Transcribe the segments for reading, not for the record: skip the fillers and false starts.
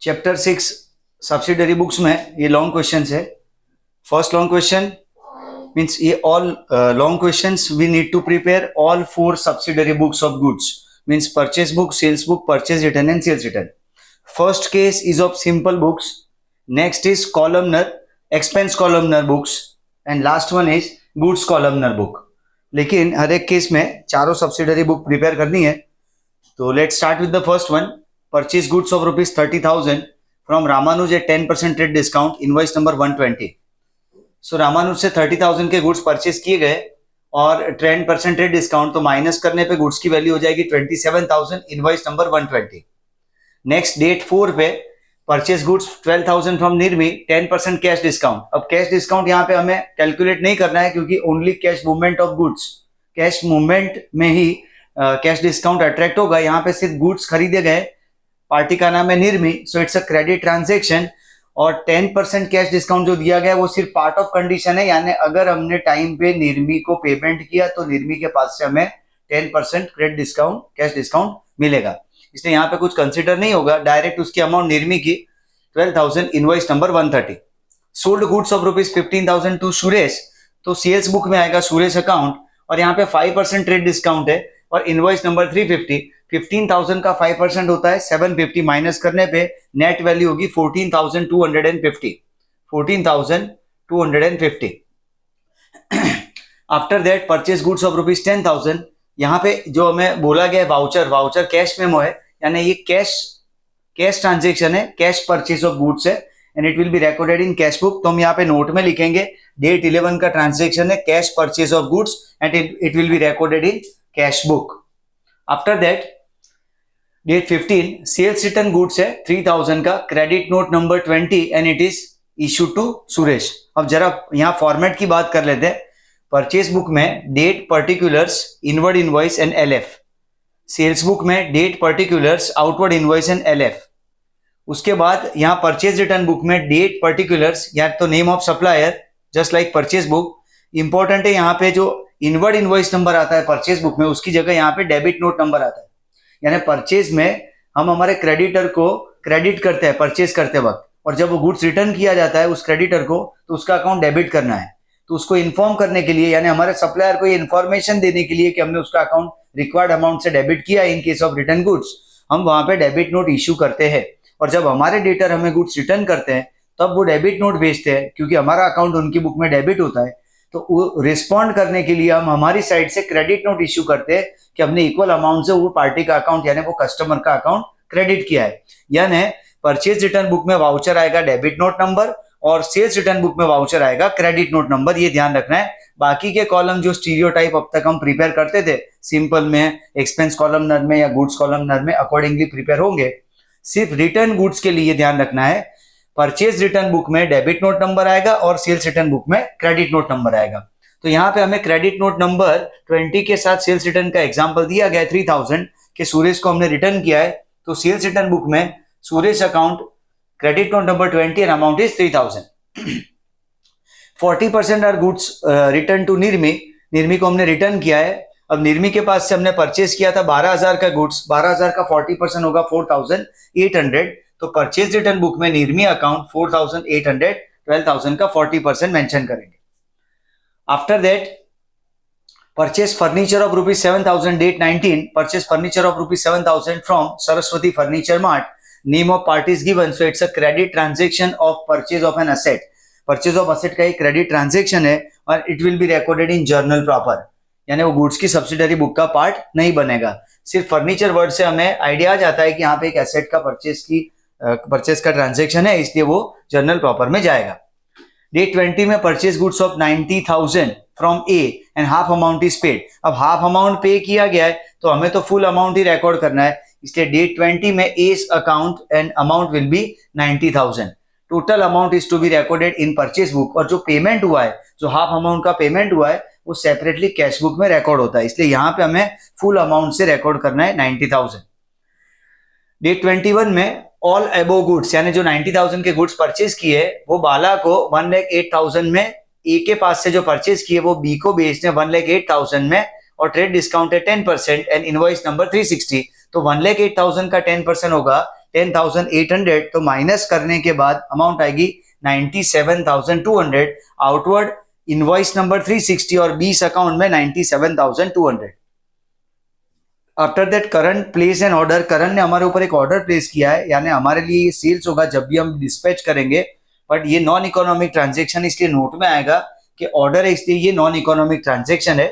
Chapter 6 subsidiary books में ये long question है। फर्स्ट लॉन्ग क्वेश्चन मीन्स ये all long questions we need to prepare all 4 subsidiary books of goods means purchase book, sales book, purchase return and sales return. First case is of simple books, next is columnar expense columnar books and last one is goods columnar book. लेकिन हर एक case में चारों subsidiary book prepare करनी है। तो let's start with the first one, purchase goods of ₹30,000 from Ramanuj at 10% trade discount, invoice number 120। So Ramanuj से 30,000 के गुड्स परचेज किए गए और 10% ट्रेड डिस्काउंट, तो माइनस करने पे गुड्स की वैल्यू हो जाएगी 27,000, इनवॉइस नंबर 120। नेक्स्ट डेट 4 पे purchase goods 12,000 from Nirmi, 10% cash discount. अब कैश डिस्काउंट यहाँ पे हमें कैलकुलेट नहीं करना है क्योंकि only cash movement of goods, cash movement में ही कैश डिस्काउंट अट्रैक्ट होगा। यहाँ पे सिर्फ गुड्स खरीदे गए, पार्टी का नाम है Nirmi, so it's a credit transaction. और 10% कैश डिस्काउंट जो दिया गया है वो सिर्फ पार्ट ऑफ कंडीशन है, यानी अगर हमने टाइम पे निर्मी को पेमेंट किया तो निर्मी के पास से हमें 10% क्रेडिट डिस्काउंट, कैश डिस्काउंट मिलेगा। इसलिए यहाँ पे कुछ कंसिडर नहीं होगा, डायरेक्ट उसकी अमाउंट निर्मी की 12,000, invoice number 130। Sold goods of ₹15,000 to Suresh, तो सेल्स बुक में आएगा सुरेश अकाउंट और यहाँ पे 5% ट्रेड डिस्काउंट है और इनवॉइस नंबर 350। 15,000 का 5% होता है 750, माइनस करने पे नेट वैल्यू होगी 14,250, 14,250। After that purchase goods of ₹10,000, यहाँ पे जो हमें बोला गया वाउचर, वाउचर कैश मेमो है, यानी ये कैश ट्रांजेक्शन है, कैश परचेज ऑफ गुड्स है and it will be recorded in cash book. तो हम यहाँ पे नोट में लिखेंगे डेट 11 का ट्रांजेक्शन है, cash purchase of goods and it will be recorded in cash book. After that date 15 sales return goods है 3,000 का, credit note number 20 and it is issue to Suresh. अब जरा यहाँ फॉर्मेट की बात कर लेते हैं। परचेज बुक में date particulars, inward invoice and LF। Sales book में date particulars, outward invoice and LF। उसके बाद यहाँ परचेज रिटर्न बुक में डेट पर्टिकुलर्स या तो name of supplier, just like purchase book. Important है यहाँ पे जो इनवर्ड इनवॉइस नंबर आता है परचेज बुक में, उसकी जगह यहाँ पे डेबिट नोट नंबर आता है। यानी परचेज में हम हमारे क्रेडिटर को क्रेडिट करते हैं परचेज करते वक्त, और जब वो गुड्स रिटर्न किया जाता है उस क्रेडिटर को तो उसका अकाउंट डेबिट करना है। तो उसको इन्फॉर्म करने के लिए, यानी हमारे सप्लायर को ये इन्फॉर्मेशन देने के लिए कि हमने उसका अकाउंट रिक्वायर्ड अमाउंट से डेबिट किया in case of return goods, हम वहां पे डेबिट नोट इश्यू करते हैं। और जब हमारे डेटर हमें गुड्स रिटर्न करते हैं तब वो डेबिट नोट भेजते हैं, क्योंकि हमारा अकाउंट उनकी बुक में डेबिट होता है। तो वो रिस्पॉन्ड करने के लिए हम हमारी साइड से क्रेडिट नोट इश्यू करते हैं कि हमने इक्वल अमाउंट से वो पार्टी का अकाउंट यानी वो कस्टमर का अकाउंट क्रेडिट किया है। यानी परचेज रिटर्न बुक में वाउचर आएगा डेबिट नोट नंबर और सेल्स रिटर्न बुक में वाउचर आएगा क्रेडिट नोट नंबर, ये ध्यान रखना है। बाकी के कॉलम जो स्टीरियोटाइप अब तक हम प्रिपेयर करते थे, सिंपल में, एक्सपेंस कॉलमनर में या गुड्स कॉलमनर में, अकॉर्डिंगली प्रिपेयर होंगे। सिर्फ रिटर्न गुड्स के लिए ध्यान रखना है, परचेज रिटर्न बुक में डेबिट नोट नंबर आएगा और सेल्स रिटर्न बुक में क्रेडिट नोट नंबर आएगा। तो यहाँ पे हमें क्रेडिट नोट नंबर 20 के साथ सेल्स रिटर्न का एग्जांपल दिया गया है 3,000 के सुरेश को हमने रिटर्न किया है। तो सेल्स रिटर्न बुक में Suresh account credit note number 20 and amount is 3,000। 40% are goods return to Nirmi, Nirmi को हमने रिटर्न किया है। अब निर्मी के पास से हमने परचेज किया था 12,000 का गुड्स, 12,000 का 40% होगा 4,800। तो परचेज रिटर्न बुक में निर्मी अकाउंट 4,800, 12,000 का 40% मेंशन करेंगे। After that purchase furniture of ₹7,000, date 19, purchase furniture of ₹7,000 from Saraswati furniture mart, name of parties given, so it's a credit transaction of purchase of an asset. Purchase of asset का एक credit transaction है और it will be recorded in journal proper, यानी वो goods की subsidiary book का part नहीं बनेगा। सिर्फ फर्नीचर वर्ड से हमें आइडिया आ जाता है कि यहाँ पे एक एसेट का परचेज का ट्रांजेक्शन है, इसलिए वो जर्नल प्रॉपर में जाएगा। डे 20 में purchase goods of 90,000 from A and half amount is paid. अब हाफ अमाउंट पे किया गया है तो हमें तो फुल अमाउंट ही रिकॉर्ड करना है, इसलिए डे 20 में S account and amount will be 90,000। Total amount is to be recorded in purchase book, और जो पेमेंट हुआ है, जो हाफ अमाउंट का पेमेंट हुआ है, वो सेपरेटली कैश बुक में रिकॉर्ड होता है, इसलिए यहाँ पे हमें फुल अमाउंट से रिकॉर्ड करना है 90,000। डे 21 में ऑल एबो गुड्स, यानी जो 90,000 के गुड्स परचेज किए वो बाला को 1,08,000 में, ए के पास से जो परचेज किए वो बी को बेचने 1,08,000 में, और ट्रेड डिस्काउंट है 10% एंड इनवॉइस नंबर 360। तो 1,08,000 का 10% होगा 10,800, तो माइनस करने के बाद अमाउंट आएगी 97,200, आउटवर्ड इनवॉइस नंबर 360 और 20 अकाउंट में 97,200। After that Karan place an order, Karan ने हमारे ऊपर एक ऑर्डर प्लेस किया है, यानी हमारे लिए ये सेल्स होगा जब भी हम डिस्पैच करेंगे, बट ये नॉन इकोनॉमिक ट्रांजेक्शन इसलिए नोट में आएगा कि ऑर्डर है, इसलिए ये नॉन इकोनॉमिक ट्रांजेक्शन है।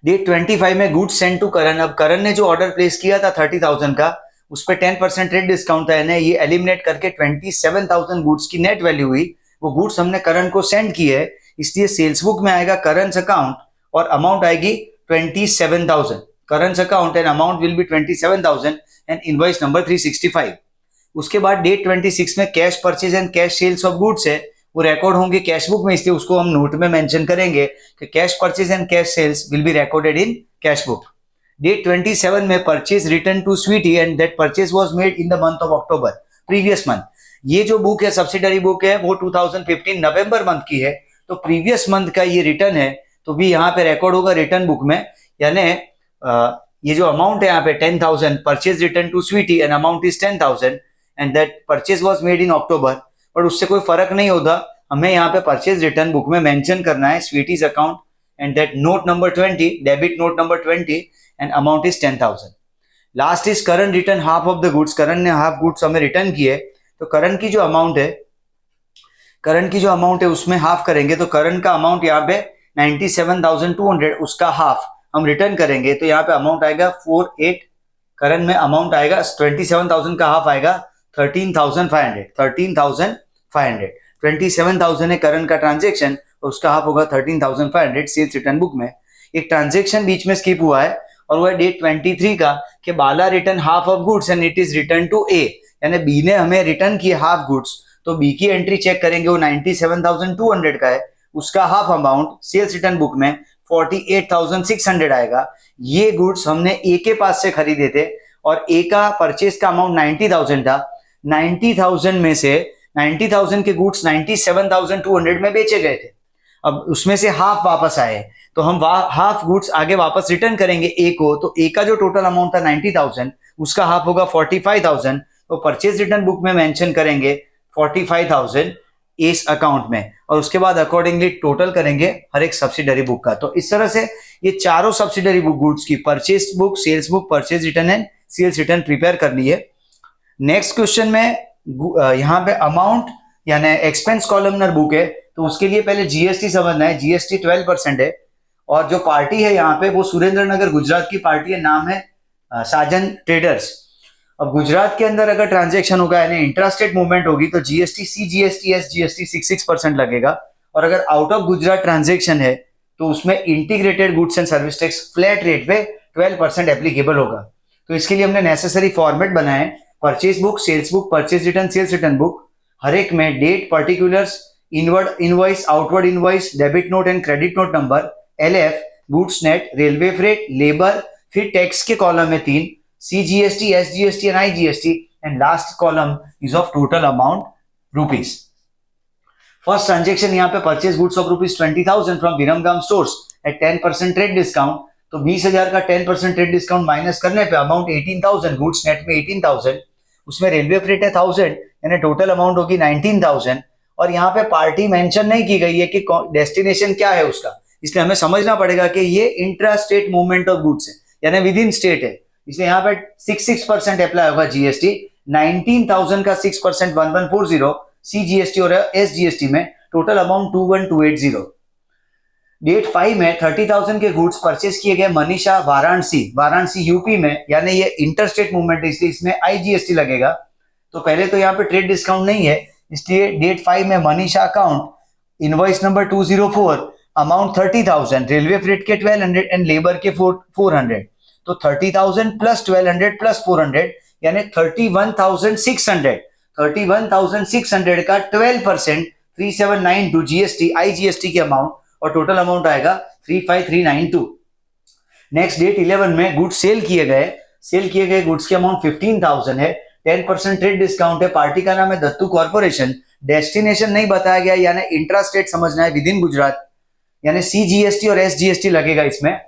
डेट 25 में गुड्स सेंड टू करण। अब करण ने जो ऑर्डर प्लेस किया था 30,000 का, उस पर 10% रेट डिस्काउंट था, यानी ये एलिमिनेट करके 27,000 गुड्स की नेट वैल्यू हुई। वो गुड्स हमने करण को सेंड किए है, इसलिए सेल्स बुक में आएगा करंट अकाउंट और अमाउंट आएगी 27,000। Current account and amount will be 27,000 and invoice number 365। उसके बाद डेट 26 में cash purchase and cash sales of goods है, वो रिकॉर्ड होंगे कैश बुक में, इसलिए उसको हम नोट में मेंशन करेंगे कि cash purchase and cash sales will be recorded in cash book. Date 27 में purchase return to Sweety and that purchase was made in the month of October, previous month. ये जो बुक है subsidiary book है वो 2015 नवंबर month की है, तो previous month का ये रिटर्न है, तो भी यहाँ पे रिकॉर्ड होगा रिटर्न बुक में। यानी ये जो अमाउंट है यहाँ पे 10,000 purchase return to Sweety and amount is 10,000 and that purchase was made in October, पर उससे कोई फर्क नहीं होता, हमें यहाँ पे परचेज रिटर्न बुक में मेंशन करना है Sweety's account and that note number 20, debit note number 20 and amount is 10,000। Last is Karan return half of the goods, Karan ने हाफ गुड्स हमें रिटर्न किए, तो करण की जो अमाउंट है उसमें हाफ करेंगे, तो करण का अमाउंट यहाँ पे 97,200, उसका हाफ हम रिटर्न करेंगे, तो यहाँ पे अमाउंट आएगा 48, करण में अमाउंट आएगा 27,000 का हाफ आएगा 13,500। 27,000 है करण का ट्रांजेक्शन और उसका हाफ होगा 13,500 सेल्स रिटर्न बुक में। एक ट्रांजेक्शन बीच में स्किप हुआ है और वो है डेट 23 का कि बाला return half of goods and it is return to A, यानी बी ने हमें रिटर्न किए हाफ गुड्स, तो बी की एंट्री चेक करेंगे वो 97,200 का है, उसका half amount sales return book में 48,600 आएगा। ये गुड्स हमने ए के पास से खरीदे थे और ए का परचेज का अमाउंट 90,000 था, 90,000 में से 90,000 के गुड्स 97,200 में बेचे गए थे, अब उसमें से हाफ वापस आए, तो हम हाफ गुड्स आगे वापस रिटर्न करेंगे ए को, तो ए का जो टोटल अमाउंट था 90,000, उसका हाफ होगा 45,000, तो परचेज रिटर्न बुक में मेंशन करेंगे 45,000 इस अकाउंट में, और उसके बाद अकॉर्डिंगली टोटल करेंगे हर एक सब्सिडरी बुक का। तो इस तरह से ये चारों सब्सिडरी बुक गुड्स की purchase book, sales book, purchase return and sales return prepare करनी है। नेक्स्ट क्वेश्चन में यहाँ पे अमाउंट यानी एक्सपेंस कॉलमनर बुक है, तो उसके लिए पहले जीएसटी समझना है। जीएसटी 12% है और जो पार्टी है यहाँ पे वो सुरेंद्र नगर गुजरात की पार्टी है, नाम है साजन ट्रेडर्स। अब गुजरात के अंदर अगर ट्रांजेक्शन होगा यानी इंट्रास्टेट मूवमेंट होगी तो जीएसटी, सीजीएसटी, एसजीएसटी 6% लगेगा, और अगर आउट ऑफ गुजरात ट्रांजेक्शन है तो उसमें integrated goods and service tax flat rate पे 12% एप्लीकेबल होगा। तो इसके लिए हमने नेसेसरी फॉर्मेट बनाए, purchase book, sales book, purchase return, sales return book, हर एक में date, particulars, inward invoice, outward invoice, debit note and credit note number, LF, goods net, railway freight, labour, फिर टैक्स के कॉलम में 3, CGST, SGST and IGST, and last column is of total amount rupees. First transaction यहाँ पे purchase goods of rupees 20,000 from Viramgam stores at 10% trade discount, तो 20,000 का 10% trade discount minus करने पे amount 18,000, goods net में 18,000, उसमें रेलवे फ्रेट है 1000, यानी टोटल अमाउंट होगी 19,000। और यहाँ पे पार्टी मेंशन नहीं की गई है कि डेस्टिनेशन क्या है उसका, इसलिए हमें समझना पड़ेगा कि ये intra state movement of goods है यानी विद इन स्टेट है, इसलिए यहाँ पे 6% अप्लाई होगा जीएसटी। 19,000 का 6% 1140, सीजीएसटी और एसजीएसटी में टोटल अमाउंट 21,280। डेट 5 में 30,000 के गुड्स परचेज किए गए मनीषा वाराणसी यूपी में, यानी ये इंटरस्टेट मूवमेंट है इसलिए इसमें आईजीएसटी लगेगा। तो पहले तो यहाँ पे ट्रेड डिस्काउंट नहीं है, इसलिए डेट 5 में Manisha account, invoice number 204, amount 30,000, railway freight के 1200 एंड लेबर के 400, तो 30,000 प्लस 1200 प्लस 400 यानी 31,600। 31,600 का 12% 3792 जीएसटी, आईजीएसटी की अमाउंट, और टोटल अमाउंट आएगा 35,392। नेक्स्ट डेट 11 में गुड्स सेल किए गए गुड्स की अमाउंट 15,000 है, 10% ट्रेड डिस्काउंट है, पार्टी का नाम है दत्तू कॉर्पोरेशन, डेस्टिनेशन नहीं बताया गया यानी इंट्रा स्टेट समझना है विद इन गुजरात, यानी सीजीएसटी और एसजीएसटी लगेगा इसमें।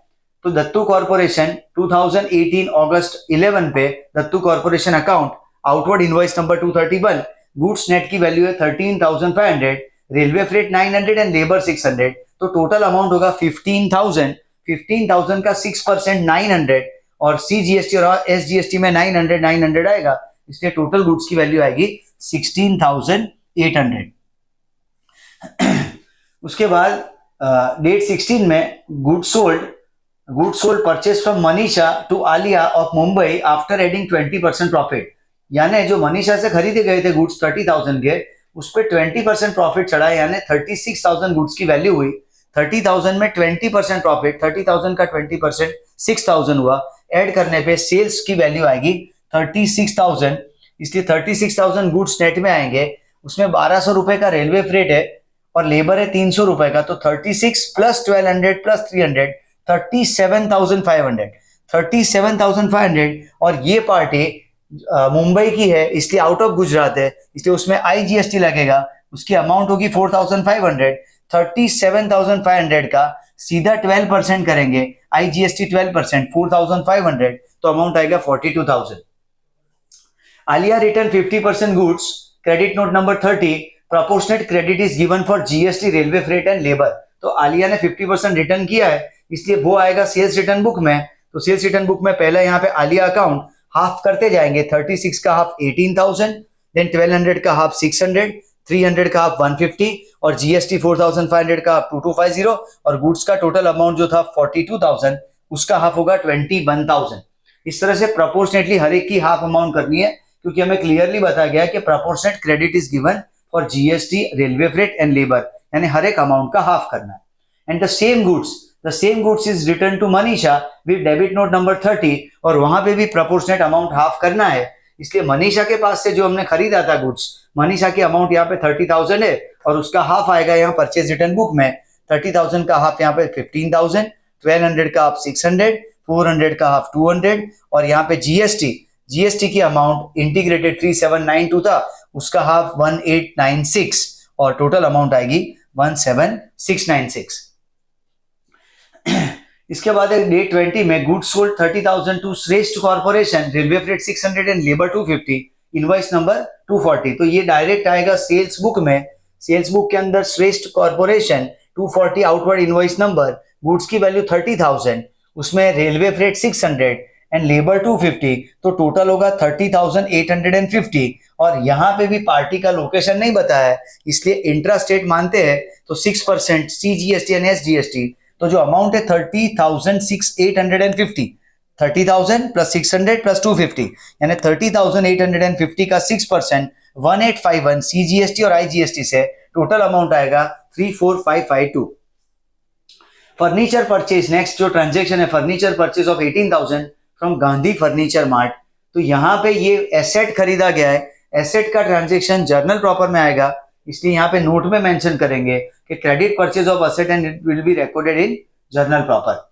तो दत्तू कॉर्पोरेशन 2018 अगस्त 11 पे Dattu corporation account, outward invoice number 231, goods net की वैल्यू है 13,500, रेलवे फ्रेट 900 एंड लेबर 600, तो टोटल अमाउंट होगा 15,000। 15,000 का 6% 900 और CGST और SGST में 900 आएगा, इसलिए टोटल गुड्स की वैल्यू आएगी 16,800। उसके बाद डेट 16 में goods sold purchase from Manisha to Aliya of Mumbai after adding 20% profit, यानी जो मनीषा से खरीदे गए थे गुड्स 30,000 के, उस पर 20% प्रॉफिट चढ़ा, यानी 36,000 गुड्स की वैल्यू हुई। 30,000 में 20% प्रॉफिट, 30,000 का 20% 6,000 हुआ, ऐड करने पे सेल्स की वैल्यू आएगी 36,000, इसलिए 36,000 गुड्स नेट में आएंगे। उसमें 1,200 रुपए का रेलवे फ्रेट है और लेबर है 300 रुपए का, तो 36 प्लस 1200 प्लस 300 37,500, 37,500। और ये पार्टी मुंबई की है, इसलिए आउट ऑफ गुजरात है, इसलिए उसमें IGST लगेगा, उसकी अमाउंट होगी 4,500। 37,500 का सीधा 12% करेंगे, IGST 12%, 4,500, तो अमाउंट आएगा 42,000। Alia return 50% goods, credit note number 30, proportionate credit is given for GST, railway freight and labour. तो आलिया ने 50% रिटर्न किया है, इसलिए वो आएगा सेल्स रिटर्न बुक में। तो सेल्स रिटर्न बुक में पहले यहाँ पे आलिया अकाउंट हाफ करते जाएंगे, 36 का हाफ 18,000, देन 1200 का हाफ 600, 300 का हाफ 150 और GST 4,500 का हाफ 2250 और गुड्स का टोटल अमाउंट जो था 42,000, उसका हाफ होगा 21,000। इस तरह से प्रोपोर्शनेटली हर एक की हाफ अमाउंट करनी है, क्योंकि हमें क्लियरली बताया गया कि proportionate credit is given for GST, railway freight and labour, यानी हर एक अमाउंट का हाफ करना है। And the same goods is return to Manisha with debit note number 30, और वहां पे भी प्रोपोर्शनेट अमाउंट हाफ करना है, इसलिए मनीषा के पास से जो हमने खरीदा था गुड्स, मनीषा की अमाउंट यहाँ पे 30,000 है और उसका हाफ आएगा यहाँ परचेज रिटर्न बुक में। 30,000 का हाफ यहाँ पे 15,000, 1200 का हाफ 600, 400 का हाफ 200 और यहाँ पे GST की अमाउंट इंटीग्रेटेड 3792 था, उसका हाफ 1896 और टोटल अमाउंट आएगी 17,696। इसके बाद डे 20 में गुड्स सोल्ड 30,000 टू श्रेष्ठ corporation, railway freight 600 and labour 250, invoice number 240। तो ये डायरेक्ट आएगा सेल्स बुक में। सेल्स बुक के अंदर श्रेष्ठ corporation 240 outward invoice number, goods की वैल्यू 30,000, उसमें रेलवे फ्रेट 600 एंड लेबर 250, तो टोटल होगा 30,850। और यहाँ पे भी पार्टी का लोकेशन नहीं बताया है, इसलिए इंट्रा स्टेट मानते हैं, तो 6% CGST एंड SGST, तो जो अमाउंट है 30,850, 30,000 प्लस 600 प्लस 250, यानी 30,850 का 6% 1851 CGST और IGST से टोटल अमाउंट आएगा 34,552। फर्नीचर परचेज, नेक्स्ट जो ट्रांजेक्शन है furniture purchase of 18,000 from Gandhi furniture mart. तो यहाँ पे ये एसेट खरीदा गया है, एसेट का ट्रांजेक्शन जर्नल प्रॉपर में आएगा, इसलिए यहाँ पे नोट में मेंशन करेंगे कि credit purchase of asset and it will be recorded in journal proper.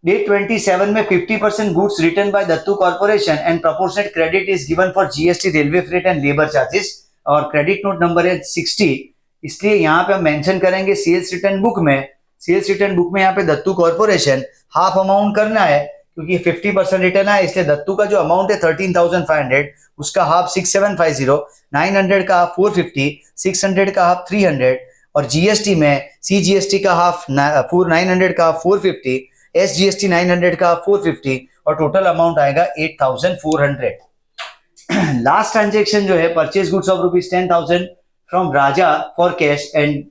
Date 27 में 50% goods return by Dattu corporation and proportionate credit is given for GST, railway freight and labour charges, और credit note number है 60, इसलिए यहाँ पे हम mention करेंगे sales return book में। Sales return book में यहाँ पे दत्तू कॉर्पोरेशन हाफ अमाउंट करना है, क्योंकि 50% रिटर्न है, इसलिए दत्तू का जो अमाउंट है 13,500, उसका हाफ 6750, 900 का हाफ 450, 600 का हाफ 300 और GST में CGST का हाफ 900 का हाफ 450, SGST 900 का 450 और टोटल अमाउंट आएगा 8,400। लास्ट ट्रांजेक्शन जो है purchase goods of ₹10,000 from Raja for cash and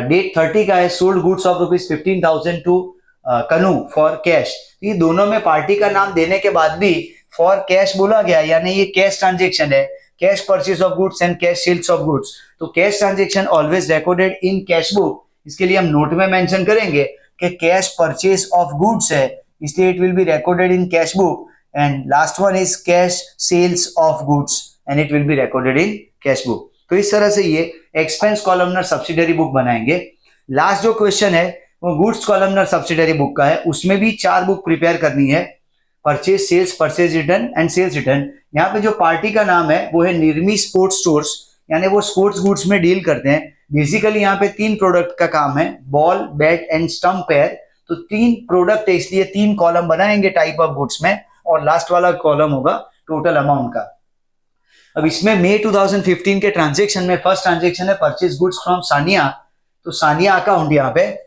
date 30 का है sold goods of ₹15,000 to Kanu for cash. ये दोनों में पार्टी का नाम देने के बाद भी फॉर कैश बोला गया, यानी ये कैश ट्रांजेक्शन है, cash purchase of goods and cash sales of goods. तो cash transaction always recorded in cash book, इसके लिए हम नोट में मेंशन करेंगे कि कैश परचेज ऑफ गुड्स है, इसलिए it will be recorded in cash book, and last one is cash sales of goods and it will be recorded in cash book. तो इस तरह से ये एक्सपेंस कॉलमनर सब्सिडरी बुक बनाएंगे। लास्ट जो क्वेश्चन है वो गुड्स कॉलमनर सब्सिडरी बुक का है, उसमें भी 4 बुक प्रिपेयर करनी है, purchase sales, purchase return and sales return. यहाँ पे जो पार्टी का नाम है वो है निर्मी स्पोर्ट्स स्टोर्स, यानी वो स्पोर्ट्स गुड्स में डील करते हैं। बेसिकली यहाँ पे 3 प्रोडक्ट का काम है, ball, bat and stump pair. तो 3 प्रोडक्ट है, इसलिए 3 कॉलम बनाएंगे टाइप ऑफ गुड्स में, और लास्ट वाला कॉलम होगा टोटल अमाउंट का। अब इसमें मई 2015 के ट्रांजेक्शन में फर्स्ट ट्रांजेक्शन है परचेज गुड्स फ्रॉम सानिया, तो सानिया अकाउंट यहाँ पे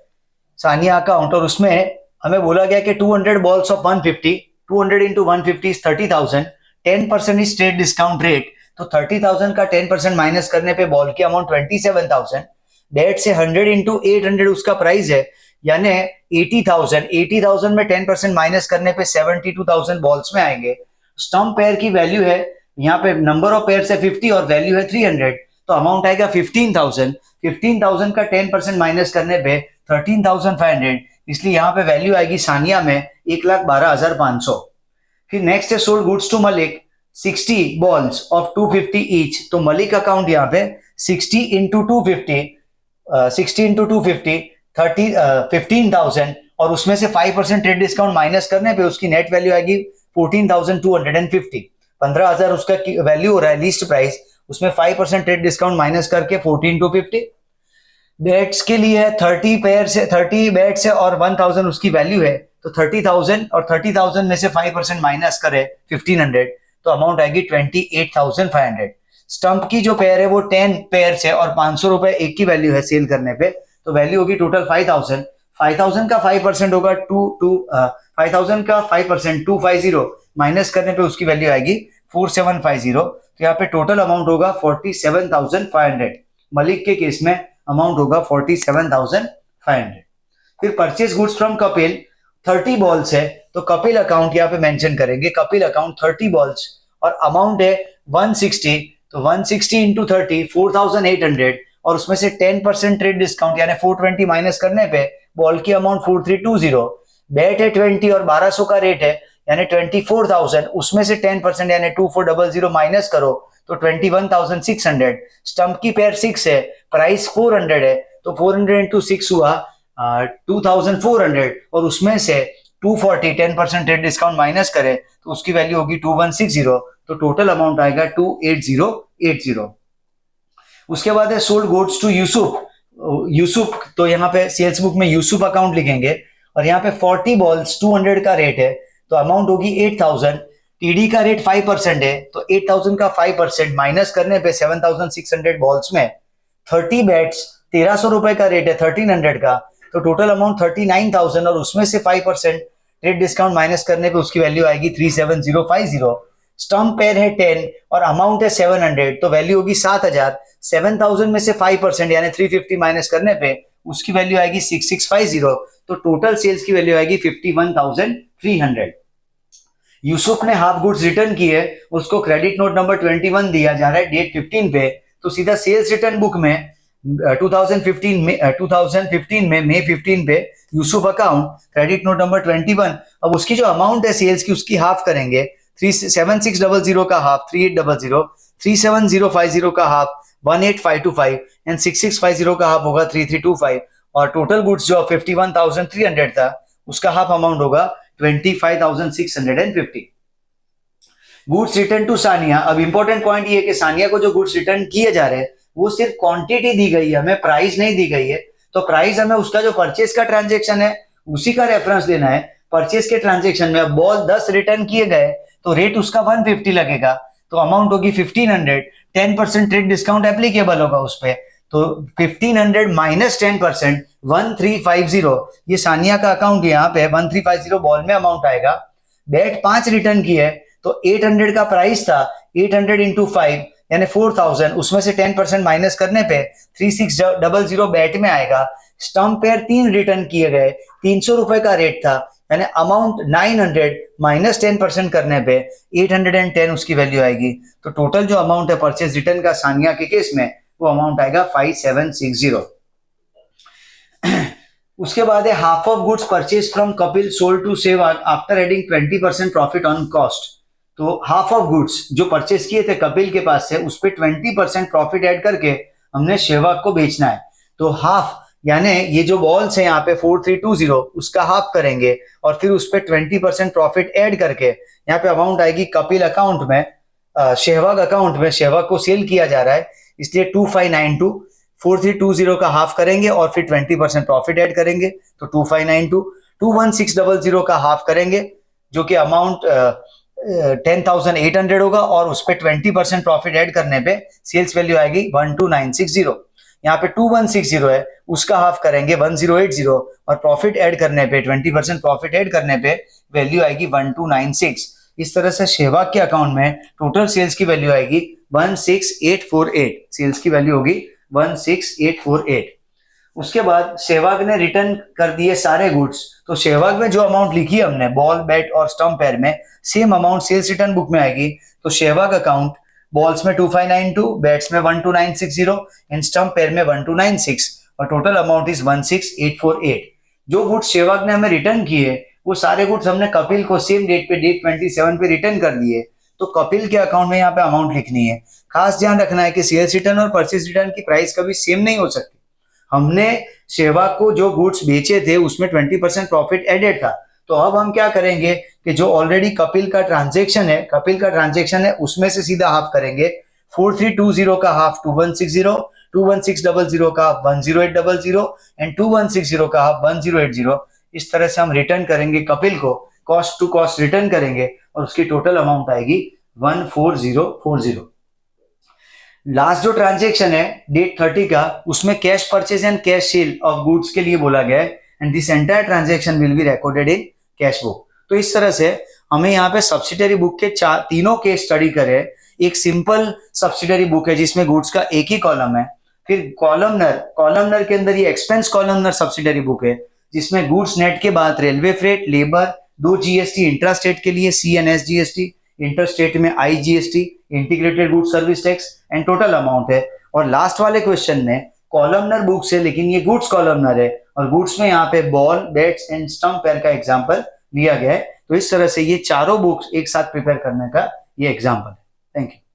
सानिया अकाउंट, और उसमें हमें बोला गया कि 200 balls of 150, 200 into 150 is 30,000, 10% is trade discount rate, तो 30,000 का 10% माइनस करने पे बॉल की अमाउंट 27,000, डेट से 100 इंटू 800 उसका प्राइस है, यानी 80,000, 80,000 में 10% माइनस करने पे 72,000 बॉल्स में आएंगे। स्टंप पेयर की वैल्यू है, यहाँ पे नंबर ऑफ पेयर है 50 और वैल्यू है 300, तो अमाउंट आएगा 15,000, 15,000 का 10% माइनस करने पे 13,500, इसलिए यहाँ पे वैल्यू आएगी सानिया में 1,12,500। फिर नेक्स्ट है sold goods to Malik 60 balls of 250 each, तो मलिक अकाउंट यहाँ पे 60 इंटू 250, 60 इंटू 250 15,000, और उसमें से 5% ट्रेड डिस्काउंट माइनस करने पे उसकी नेट वैल्यू आएगी 14,250, 15,000 उसका वैल्यू हो रहा है लीस्ट प्राइस, उसमें 5% ट्रेड डिस्काउंट माइनस करके 14,250। बेट्स के लिए 30 पेयर से 30 बेट्स है और 1,000 उसकी वैल्यू है, तो 30,000 और 30,000 में से 5% माइनस करे 1,500, तो अमाउंट आएगी 28,500। स्टंप की जो पेयर है वो 10 पेयर है और 500 रुपए एक की वैल्यू है सेल करने पे, तो वैल्यू होगी टोटल 5,000, 5,000 का 5% होगा 5,000 का 5% 250 माइनस करने पे उसकी वैल्यू आएगी 4750, तो यहाँ पे टोटल अमाउंट होगा 47,500। मलिक के केस में अमाउंट होगा 47,500। फिर purchase goods from Kapil 30 balls है, तो कपिल अकाउंट यहाँ पे मेंशन करेंगे, कपिल अकाउंट 30 बॉल्स और अमाउंट है 160, तो 160 इंटू 30 4,800, और उसमें से 10% ट्रेड डिस्काउंट यानी 420 माइनस करने पे बॉल की अमाउंट 4,320, बेट है 20 और 1,200 का रेट है यानी 24,000, उसमें से 10% यानी 2,400 माइनस करो तो 21,600। स्टंप की पेयर 6 है, प्राइस 400 है, तो 400 इंटू 6 हुआ 2,400, और उसमें से 240 10% ट्रेड डिस्काउंट माइनस करे तो उसकी वैल्यू होगी 2,160, तो टोटल अमाउंट आएगा 2,8080। उसके बाद है sold goods to Yusuf, Yusuf तो यहाँ पे सेल्स बुक में यूसुफ अकाउंट लिखेंगे, और यहाँ पे 40 बॉल्स 200 का रेट है, तो अमाउंट होगी 8,000, टीडी का रेट 5% है, तो 8,000 का 5% माइनस करने पे 7,600 बॉल्स में 30 बैट्स 1,300 रुपए का रेट है 1,300 का, तो टोटल अमाउंट 39,000 और उसमें से 5% ट्रेड डिस्काउंट माइनस करने पे उसकी वैल्यू आएगी 3,7,050। स्टंप पेयर है 10 और अमाउंट है 700, तो वैल्यू होगी 7,000, 7,000 में से 5% यानी 350 माइनस करने पे उसकी वैल्यू आएगी 6,650, तो टोटल सेल्स की वैल्यू आएगी 51,300। यूसुफ ने हाफ गुड्स रिटर्न किए, उसको क्रेडिट नोट नंबर 21 दिया जा रहा है डेट 15 पे, तो सीधा सेल्स रिटर्न बुक में 2015 में मई 15 पे Yusuf account credit note number 21, अब उसकी जो अमाउंट है सेल्स की उसकी हाफ करेंगे, 7600 का हाफ 3800, 37050 का हाफ 18525 एंड 6650 का हाफ होगा 3325, और टोटल गुड्स जो 51,300 था उसका हाफ अमाउंट होगा 25,650। गुड्स रिटर्न टू सानिया, अब इंपॉर्टेंट पॉइंट ये है कि सानिया को जो गुड्स रिटर्न किए जा रहे हैं वो सिर्फ क्वांटिटी दी गई है, हमें प्राइस नहीं दी गई है, तो प्राइस हमें उसका जो परचेस का ट्रांजेक्शन है उसी का रेफरेंस देना है। परचेस के ट्रांजेक्शन में अब बॉल 10 रिटर्न किए गए तो रेट उसका 150 लगेगा, तो अमाउंट होगी 1,500, 10% ट्रेड डिस्काउंट एप्लीकेबल होगा उस पर, तो 1,500 माइनस 10% 1,350, ये सानिया का अकाउंट यहाँ पे 1,350 बॉल में अमाउंट आएगा। बेट 5 रिटर्न किए तो 800 का प्राइस था, 800 इंटू 5 यानी 4,000, उसमें से 10% माइनस करने पे 3,600 बेट में आएगा। स्टंप पेयर 3 रिटर्न किए गए, 300 रुपए का रेट था यानी अमाउंट 900 माइनस 10% करने पे 810 उसकी वैल्यू आएगी, तो टोटल जो अमाउंट है परचेज रिटर्न का सानिया के केस में वो अमाउंट आएगा 5,760। उसके बाद है half of goods purchase from Kapil sold to Sehwag after adding 20% profit on cost, तो हाफ ऑफ गुड्स जो परचेज किए थे कपिल के पास से उस पर 20% प्रॉफिट ऐड करके हमने सेवाग को बेचना है, तो हाफ यानी ये जो बॉल्स है यहाँ पे 4,320 उसका हाफ करेंगे और फिर उस पर 20% प्रॉफिट ऐड करके यहाँ पे अमाउंट आएगी कपिल अकाउंट में, सेवाग अकाउंट में, सेवाग को सेल किया जा रहा है इसलिए 2,592, 4,320 का हाफ करेंगे और फिर 20% प्रॉफिट ऐड करेंगे तो 2,592, 21,600 का हाफ करेंगे जो कि अमाउंट 10,800 होगा और उस पर 20% प्रॉफिट ऐड करने पे सेल्स वैल्यू आएगी 12,960। यहाँ पे 2,160 है, उसका हाफ करेंगे 1,080 और प्रॉफिट ऐड करने पे 20% प्रॉफिट ऐड करने पे वैल्यू आएगी 1,296। इस तरह से सहवाग के अकाउंट में टोटल सेल्स की वैल्यू आएगी 16,848। सेल्स की वैल्यू होगी 16,848। उसके बाद सहवाग ने रिटर्न कर दिए सारे गुड्स, तो सहवाग में जो अमाउंट लिखी है हमने बॉल बैट और स्टंप पेयर में, same amount sales return book में आएगी। तो सहवाग अकाउंट बॉल्स में 2592, बैट्स में 12,960 एंड स्टंप पेयर में 1296 और टोटल अमाउंट इज 16,848। जो गुड्स सहवाग ने हमें रिटर्न किए वो सारे गुड्स हमने कपिल को सेम डेट पे, डेट 27 पे रिटर्न कर दिए। तो कपिल के अकाउंट में यहाँ पे अमाउंट लिखनी है। खास ध्यान रखना है कि सेल्स रिटर्न और परचेज रिटर्न की प्राइस कभी सेम नहीं हो सकती। हमने सहवाग को जो गुड्स बेचे थे उसमें 20% प्रॉफिट एडेड था। तो अब हम क्या करेंगे कि जो ऑलरेडी कपिल का ट्रांजेक्शन है उसमें से सीधा हाफ करेंगे। 4320 का हाफ 2160, 21600 का हाफ 10800 एंड 2160 का हाफ 1080। इस तरह से हम रिटर्न करेंगे कपिल को, कॉस्ट टू कॉस्ट रिटर्न करेंगे और उसकी टोटल अमाउंट आएगी 14040। लास्ट जो ट्रांजेक्शन है डेट 30 का, उसमें cash purchase and cash cell of goods के लिए बोला गया है and this entire transaction will be recorded in cash book. तो इस तरह से हमें यहाँ पे सब्सिडरी बुक के तीनों केस स्टडी करे। एक सिंपल सब्सिडरी बुक है जिसमें गुड्स का एक ही कॉलम है। फिर कॉलमनर के अंदर ये एक्सपेंस कॉलमनर सब्सिडरी बुक है जिसमें गुड्स नेट के बाद railway freight, labour, 2 GST intra state के लिए CNS GST, इंटर स्टेट में IGST, integrated good service tax and total amount है। और लास्ट वाले क्वेश्चन में कॉलमनर बुक्स है लेकिन ये गुड्स कॉलमनर है और गुड्स में यहाँ पे ball, bats and stump pair का एग्जांपल लिया गया है। तो इस तरह से ये चारों बुक्स एक साथ प्रिपेयर करने का ये एग्जांपल है। Thank you.